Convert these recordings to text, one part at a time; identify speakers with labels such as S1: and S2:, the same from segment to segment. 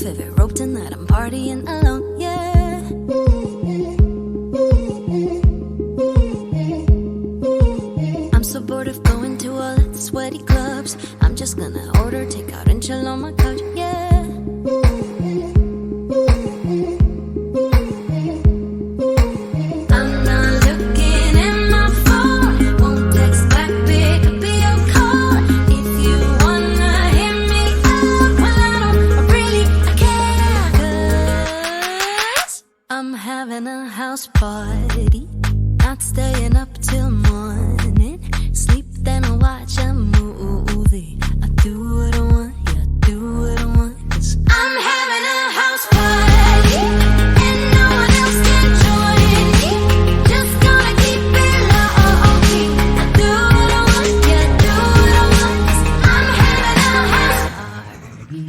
S1: if it roped tonight, I'm partying alone, yeah. I'm so bored of going to all the sweaty clubs. I'm just gonna order takeout and chill on my couch, yeah. I'm not looking at my phone, won't text back, pick up your call. If you wanna hit me up, well I care, 'cause I'm having a house party, not staying up till morning. Sleep then I watch a movie. I do what I want, yeah, I do what I want, 'cause I'm having a house party and no one else can join me. Just gonna keep it low-key. I do what I want, yeah, I do what I want, 'cause I'm having a house party.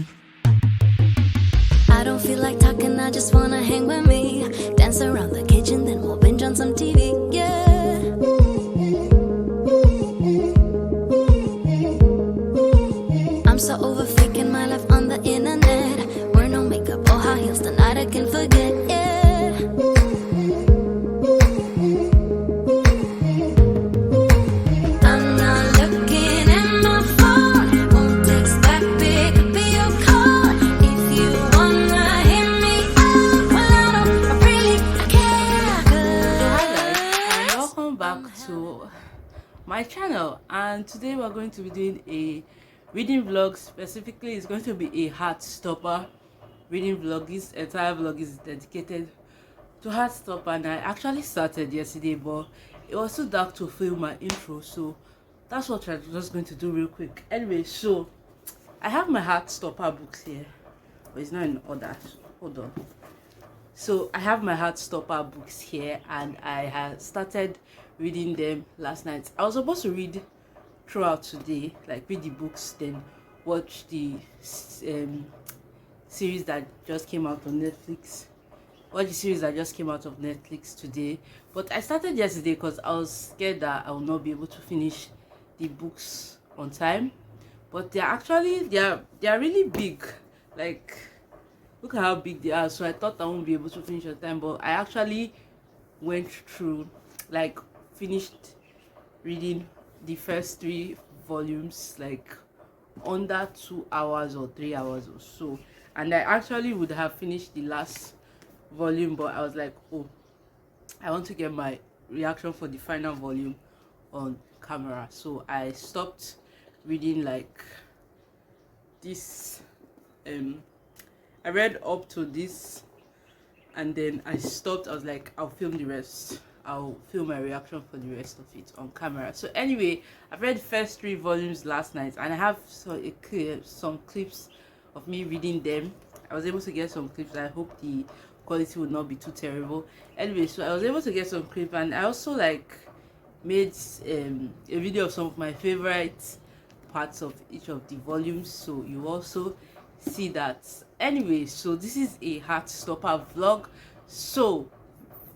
S1: I don't feel like talking, I just wanna hang with me. Dance around the kitchen, then we'll binge on some TV, yeah. I'm so over faking my life on the internet. Wear no makeup or high heels, tonight I can forget, yeah. I'm not looking at my phone, won't text back, pick up your call. If you wanna hit me up, well I really care, 'cause
S2: Hi guys, and welcome back to my channel. And today we're going to be doing a reading vlog. Specifically, it's going to be a Heartstopper reading vlog. This entire vlog is dedicated to Heartstopper, and I actually started yesterday, but it was too dark to film my intro, so that's what I'm just going to do real quick. Anyway, so I have my Heartstopper books here, but it's not in order, so hold on. So I have my Heartstopper books here, and I had started reading them last night. I was supposed to read throughout today, like read the books, then watch the series that just came out on Netflix. Watch the series that just came out of Netflix today. But I started yesterday because I was scared that I will not be able to finish the books on time. But they're actually they're really big. Like, look at how big they are. So I thought I won't be able to finish on time, but I actually went through, like, finished reading the first 3 volumes like under 2 hours or 3 hours or so, and I actually would have finished the last volume, but I was like, oh, I want to get my reaction for the final volume on camera, so I stopped reading like this. I read up to this and then I stopped. I was like, I'll film the rest. I'll film my reaction for the rest of it on camera. So anyway, I've read the first 3 volumes last night, and I have some clips of me reading them. I was able to get some clips. I hope the quality would not be too terrible. Anyway, so I was able to get some clips, and I also like made a video of some of my favorite parts of each of the volumes, so you also see that. Anyway, so this is a Heartstopper vlog. So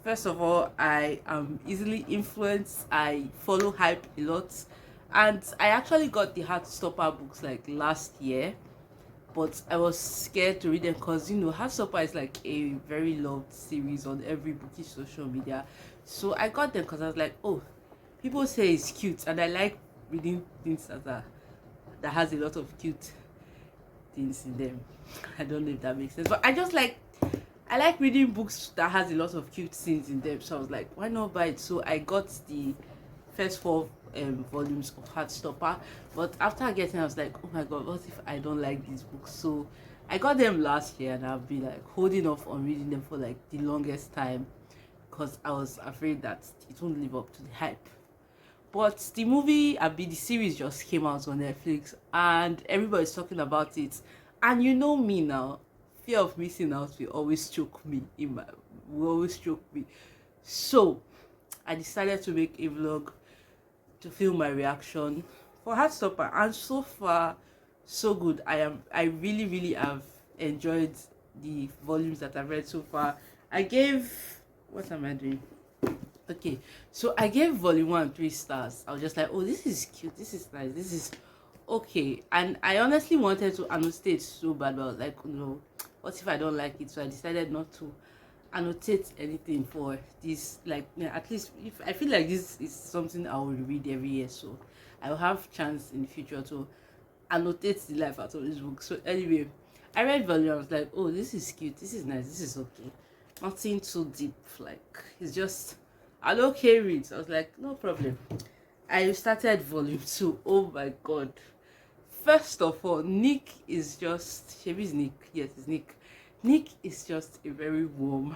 S2: first of all, I am easily influenced. I follow hype a lot, and I actually got the Heartstopper books like last year, but I was scared to read them because, you know, Heartstopper is like a very loved series on every bookish social media. So I got them because I was like, oh, people say it's cute, and I like reading things that has a lot of cute things in them. I don't know if that makes sense, but I like reading books that has a lot of cute scenes in them, so I was like, why not buy it? So I got the first 4 volumes of Heartstopper, but after getting it, I was like, oh my god, what if I don't like these books? So I got them last year, and I've been like holding off on reading them for like the longest time because I was afraid that it won't live up to the hype. But the series just came out on Netflix, and everybody's talking about it. And you know me now, fear of missing out will always choke me. So I decided to make a vlog to film my reaction for Heartstopper, and so far so good. I really have enjoyed the volumes that I've read so far. What am I doing? Okay, so I gave volume 1 3 stars. I was just like, oh, this is cute, this is nice, this is okay. And I honestly wanted to annotate so bad, but I was like, no, what if I don't like it? So I decided not to annotate anything for this. Like, yeah, at least if I feel like this is something I will read every year, so I will have chance in the future to annotate the life out of this book. So anyway, I read volume. I was like, oh, this is cute, this is nice, this is okay, nothing too deep, like it's just an okay read. So I was like, no problem. I started volume 2. Oh my god. First of all, Nick is just, Shebi's Nick, yes, it's Nick. Nick is just a very warm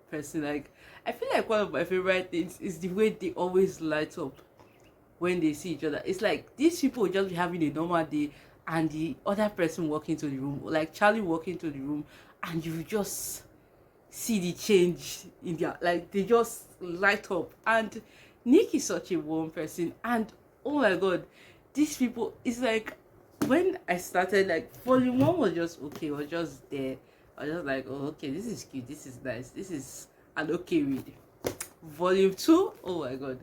S2: person. Like, I feel like one of my favorite things is the way they always light up when they see each other. It's like these people will just be having a normal day, and the other person walk into the room, like Charlie walk into the room, and you just see the change in their, like, they just light up. And Nick is such a warm person, and oh my god, these people, it's like when I started, like, volume 1 was just okay, was just there. I was just like, oh, okay, this is cute, this is nice, this is an okay read. Volume 2, oh my god,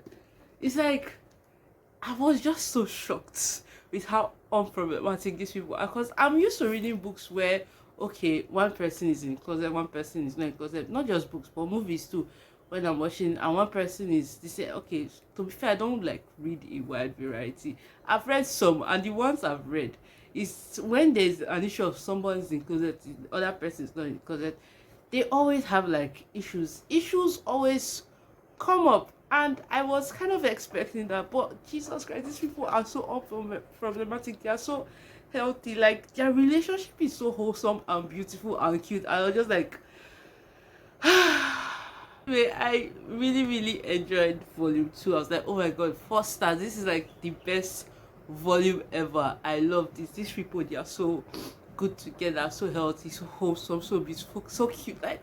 S2: it's like I was just so shocked with how unproblematic these people are, because I'm used to reading books where, okay, one person is in closet, one person is not in closet, not just books but movies too. When I'm watching and one person is, they say, okay, to be fair, I don't like read a wide variety. I've read some, and the ones I've read is when there's an issue of someone's in closet, the other person is not in closet, they always have like issues always come up. And I was kind of expecting that, but Jesus Christ, these people are so unproblematic, they are so healthy, like their relationship is so wholesome and beautiful and cute. I was just like anyway, I really enjoyed volume 2. I was like, oh my god, 4 stars, this is like the best volume ever. I love this. These people, they are so good together, so healthy, so wholesome, so beautiful, so cute. Like,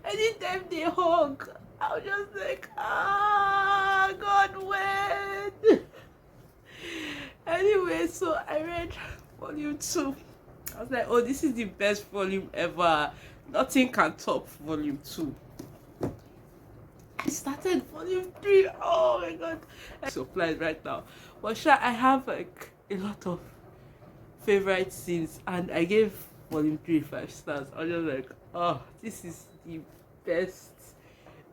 S2: anytime they hug, I was just like, ah, God, when? Anyway, so I read volume 2. I was like, oh, this is the best volume ever. Nothing can top volume 2. I started volume 3. Oh my god, I'm surprised right now. But sure, I have like a lot of favorite scenes, and I gave volume 3 5 stars. I was just like, oh, this is the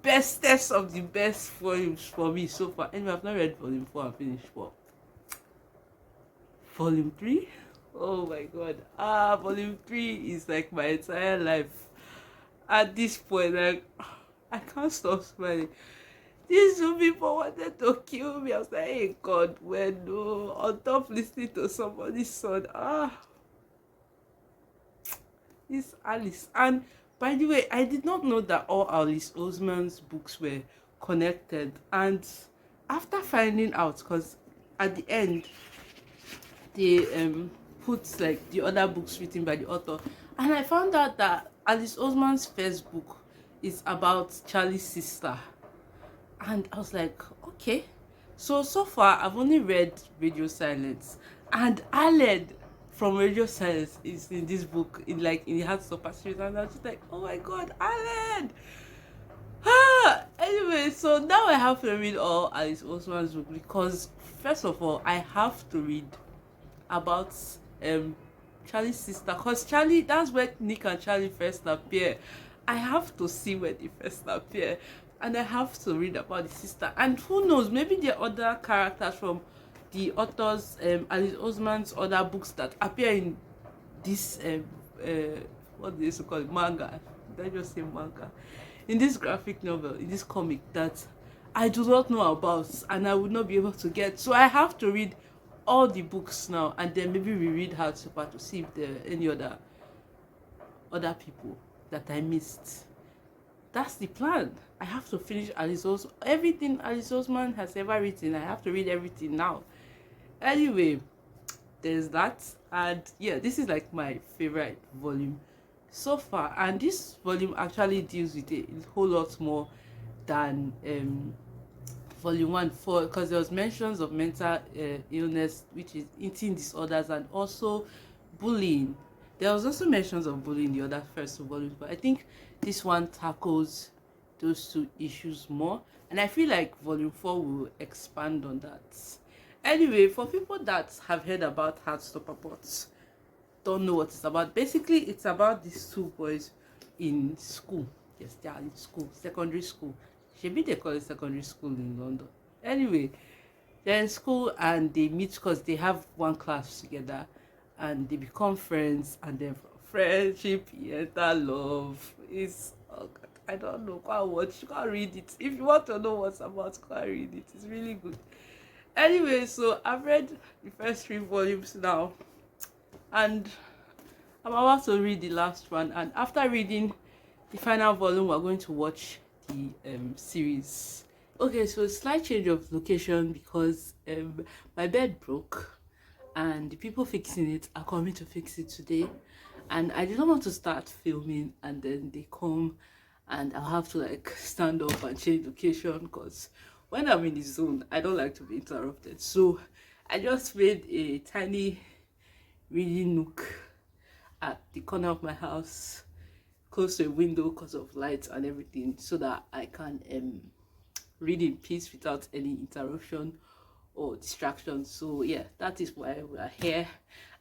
S2: bestest of the best volumes for me so far. Anyway, I've not read volume 4 and finished, but volume 3, oh my god, volume 3 is like my entire life at this point. Like, I can't stop smiling. These two people wanted to kill me. I was like, hey god, when no, on top listening to somebody's son. This Alice. And by the way, I did not know that all Alice Oseman's books were connected. And after finding out, because at the end they put like the other books written by the author, and I found out that Alice Oseman's first book is about Charlie's sister. And I was like, okay. So far I've only read Radio Silence, and Aled from Radio Silence is in this book, in like in the Heartstopper series, and I was just like, oh my god, Aled. Anyway, so now I have to read all Alice Oseman's book, because first of all I have to read about Charlie's sister, because Charlie, that's where Nick and Charlie first appear. I have to see where they first appear, and I have to read about the sister. And who knows, maybe there are other characters from the author's Alice Oseman's other books that appear in this what they used to call it, manga. Did I just say manga? In this graphic novel, in this comic that I do not know about and I would not be able to get. So I have to read all the books now, and then maybe reread Heartstopper to see if there are any other people that I missed. That's the plan. I have to finish everything Alice Oseman has ever written. I have to read everything now. Anyway, there's that. And yeah, this is like my favorite volume so far, and this volume actually deals with a whole lot more than volume 1, because there was mentions of mental illness, which is eating disorders, and also bullying. There was also mentions of bullying in the other first 2 volumes, but I think this one tackles those 2 issues more, and I feel like volume 4 will expand on that. Anyway, for people that have heard about Heartstopper, but don't know what it's about, basically it's about these two boys in school. Yes, they are in school, secondary school. Maybe they call it secondary school in London. Anyway, they're in school and they meet because they have one class together, and they become friends, and then from friendship enter love. It's, oh God, I don't know. Go and watch, go and read it. If you want to know what's about, go and read it. It's really good. Anyway, so I've read the first 3 volumes now, and I'm about to read the last one. And after reading the final volume, we're going to watch the series. Okay, so slight change of location because my bed broke, and the people fixing it are coming to fix it today, and I did not want to start filming and then they come and I'll have to like stand up and change location, because when I'm in the zone I don't like to be interrupted. So I just made a tiny reading nook at the corner of my house, close to a window because of lights and everything, so that I can read in peace without any interruption or distraction. So yeah, that is why we are here,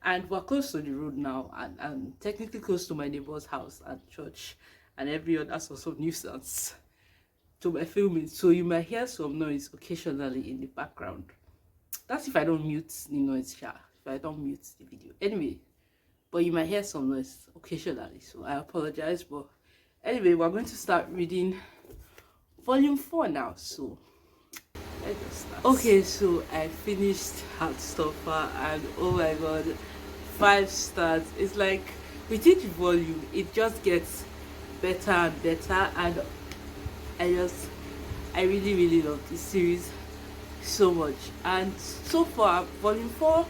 S2: and we're close to the road now, and technically close to my neighbor's house and church and every other source of nuisance to my filming. So you might hear some noise occasionally in the background. That's if I don't mute the noise, if I don't mute the video. Anyway, but you might hear some noise occasionally, so I apologize. But anyway, we're going to start reading volume 4 now, so let's just start. Okay, so I finished Heartstopper, and oh my god, 5 stars. It's like with each volume it just gets better and better, and I really love this series so much. And so far volume 4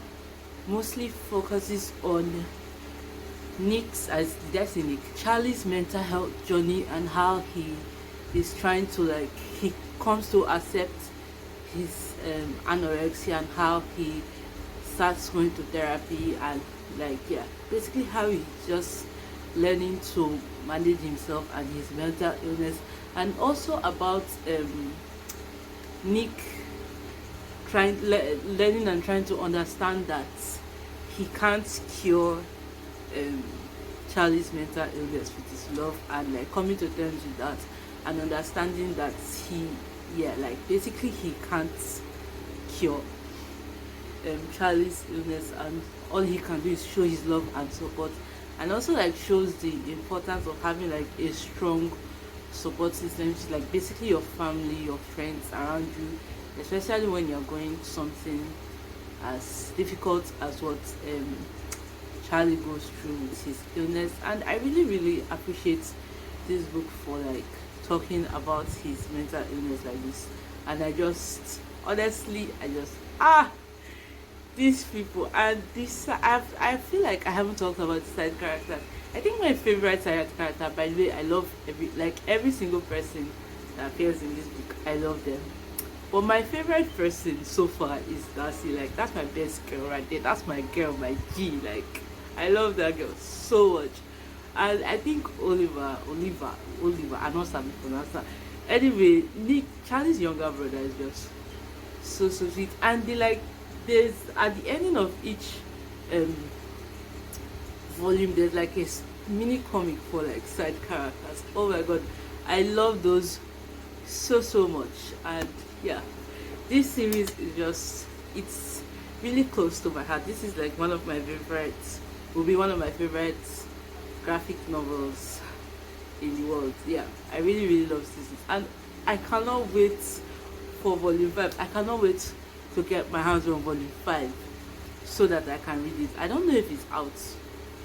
S2: mostly focuses on Nick's, as that's Nick, Charlie's mental health journey, and how he is trying to, like, he comes to accept his anorexia, and how he starts going to therapy, and like, yeah, basically how he's just learning to manage himself and his mental illness. And also about Nick learning and trying to understand that he can't cure Charlie's mental illness with his love, and like coming to terms with that, and understanding that basically he can't cure Charlie's illness, and all he can do is show his love and support, and also like shows the importance of having like a strong support system, which is like basically your family, your friends around you, especially when you're going something as difficult as what Charlie goes through with his illness. And I really appreciate this book for like talking about his mental illness like this. And I just honestly these people, and this I feel like I haven't talked about the side character. I think my favorite side character, by the way, I love every single person that appears in this book, I love them. But my favorite person so far is Darcy. Like, that's my best girl right there. That's my girl, my G. Like, I love that girl so much. And I think Oliver, I don't know pronounce that. Anyway, Nick, Charlie's younger brother, is just so sweet. And there's at the ending of each volume, there's like a mini comic for like side characters. Oh my god, I love those so much. And yeah, this series is just, it's really close to my heart. This is like one of my favorites, will be one of my favorite graphic novels in the world. Yeah, I really love this, and I cannot wait for volume 5. I cannot wait to get my hands on volume 5 so that I can read it. I don't know if it's out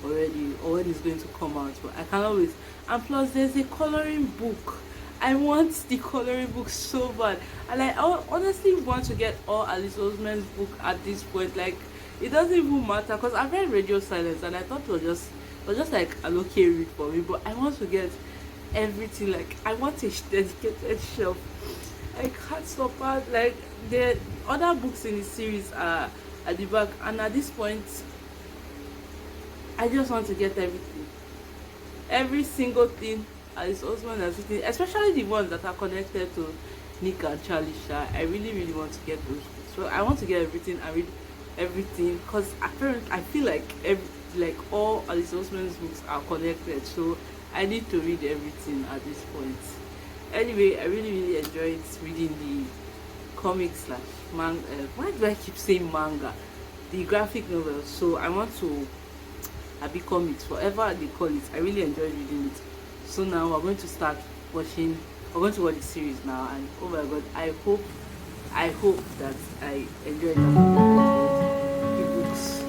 S2: already or when it's going to come out, but I cannot wait. And plus there's a coloring book. I want the coloring book so bad, and I honestly want to get all Alice Oseman's book at this point. Like, it doesn't even matter, because I've read Radio Silence and I thought it was just like an okay read for me, but I want to get everything. Like, I want a dedicated shelf. I can't stop her. Like, the other books in the series are at the back, and at this point I just want to get every single thing Alice Oseman has written, especially the ones that are connected to Nick and Charlie Shah. I really want to get those books. So I want to get everything and read everything, because apparently I feel like like all Alice Osman's books are connected, so I need to read everything at this point. Anyway, I really enjoyed reading the comics slash manga. Why do I keep saying manga? The graphic novel. So I want to become it, whatever they call it. I really enjoyed reading it. So now we're going to start watching. We're going to watch the series now, and oh my god, I hope that I enjoy it as much as I enjoyed the books.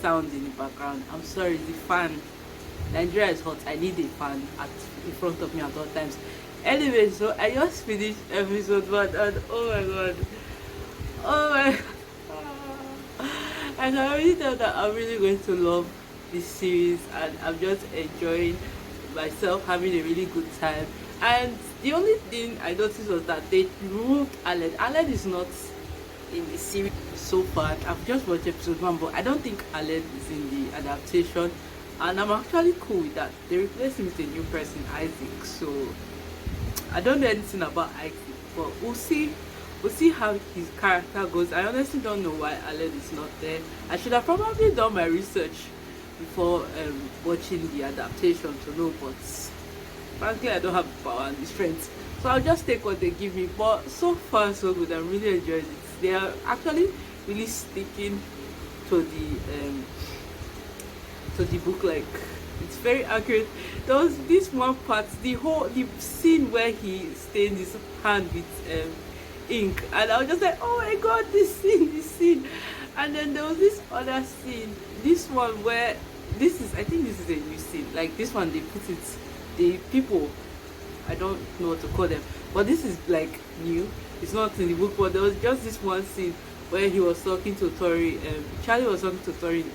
S2: Sound in the background. I'm sorry, the fan. Nigeria is hot. I need a fan in front of me at all times. Anyway, so I just finished episode 1 and oh my god. Oh my I can already tell that I'm really going to love this series and I'm just enjoying myself, having a really good time. And the only thing I noticed was that they removed Aled. Aled is not in the series so far. I've just watched episode 1, but I don't think Aled is in the adaptation, and I'm actually cool with that. They replaced him with a new person, Isaac. So I don't know anything about Isaac, but we'll see how his character goes. I honestly don't know why Aled is not there. I should have probably done my research before watching the adaptation to know, but frankly I don't have the power and the strength, so I'll just take what they give me. But so far so good. I'm really enjoying it. They are actually really sticking to the book. Like, it's very accurate. There was this one part, the scene where he stained his hand with ink, and I was just like, oh my god, this scene. And then there was this other scene, this one where I think this is a new scene. Like, this one, they put it, the people, I don't know what to call them, but this is like new. It's not in the book, but there was just this one scene where he was talking to Tori. Charlie was talking to Tori,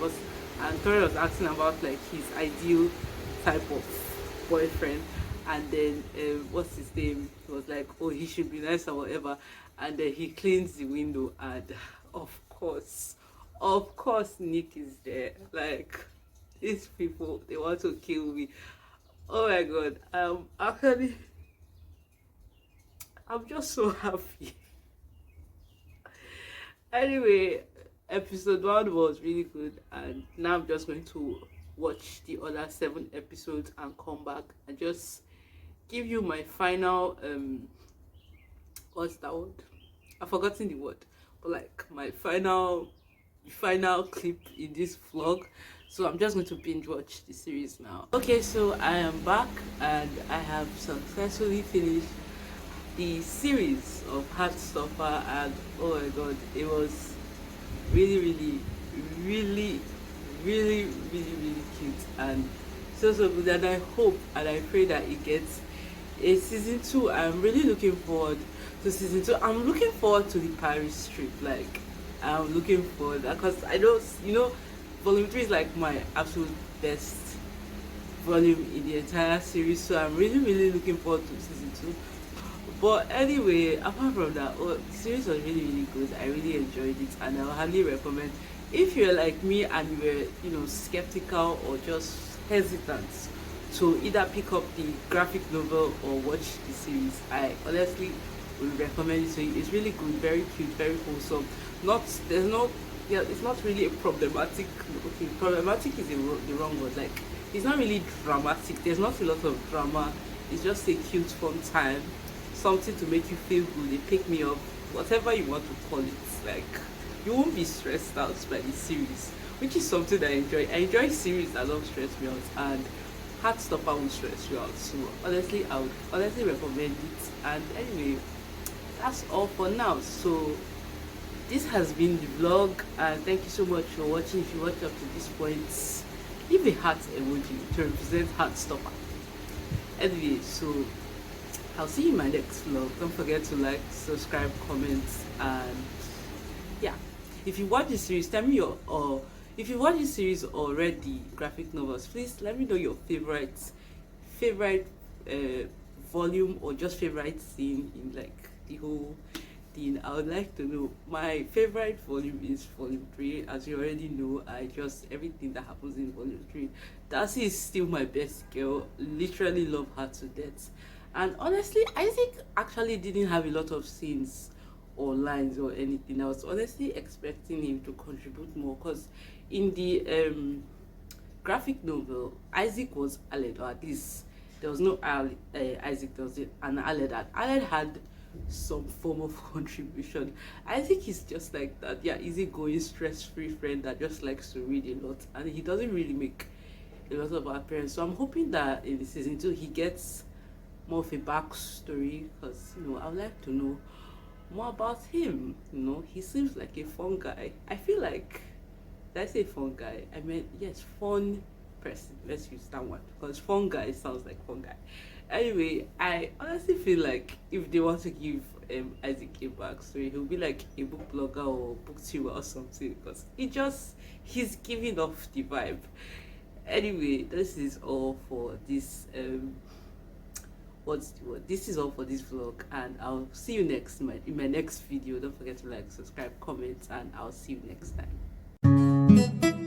S2: and Tori was asking about like his ideal type of boyfriend. And then what's his name? He was like, oh, he should be nice or whatever. And then he cleans the window, and of course, Nick is there. Like, these people, they want to kill me. Oh my god, I'm just so happy. Anyway, episode 1 was really good, and now I'm just going to watch the other 7 episodes and come back and just give you my final what's that word? I've forgotten the word, but like my final clip in this vlog. So I'm just going to binge watch the series now. Okay, so I am back and I have successfully finished the series of Heartstopper, and oh my god, it was really really cute and so good, and I hope and I pray that it gets a season 2. I'm really looking forward to season 2. I'm looking forward to the Paris trip. Like, I'm looking forward because I know, volume 3 is like my absolute best volume in the entire series, so I'm really looking forward to season 2. But anyway, apart from that, the series was really good. I really enjoyed it, and I will highly recommend if you're like me and you're skeptical or just hesitant to either pick up the graphic novel or watch the series. I honestly would recommend it to you. It's really good, very cute, very wholesome. It's not really a problematic. Okay, problematic is the wrong word. Like, it's not really dramatic. There's not a lot of drama. It's just a cute, fun time, something to make you feel good, a pick me up, whatever you want to call it. Like, you won't be stressed out by the series, which is something that I enjoy. I enjoy series that don't stress me out, and Heartstopper will stress you out. So honestly, I would honestly recommend it. And anyway, that's all for now. So this has been the vlog, and thank you so much for watching. If you watched up to this point, leave a heart emoji to represent Heartstopper. Anyway, so I'll see you in my next vlog. Don't forget to like, subscribe, comment, and yeah. If you watch this series, tell me if you watch this series or read the graphic novels, please let me know your favorite volume or just favorite scene in like the whole thing. I would like to know. My favorite volume is volume 3. As you already know, everything that happens in volume 3. Darcy is still my best girl. Literally love her to death. And honestly, Isaac actually didn't have a lot of scenes or lines or anything. I was honestly expecting him to contribute more, because in the graphic novel, Isaac was Aled, or at least there was no Isaac, there was an Aled, and Aled had some form of contribution. I think he's just like that, easygoing, stress-free friend that just likes to read a lot, and he doesn't really make a lot of appearance. So I'm hoping that in the season 2 he gets more of a backstory, because I would like to know more about him. He seems like a fun guy. I feel like, did I say fun guy? I meant, yes, fun person. Let's use that one, because fun guy sounds like fun guy. Anyway, I honestly feel like if they want to give Isaac a backstory, he'll be like a book blogger or booktuber or something, because he's giving off the vibe. Anyway, this is all for this this is all for this vlog, and I'll see you next in my next video. Don't forget to like, subscribe, comment, and I'll see you next time.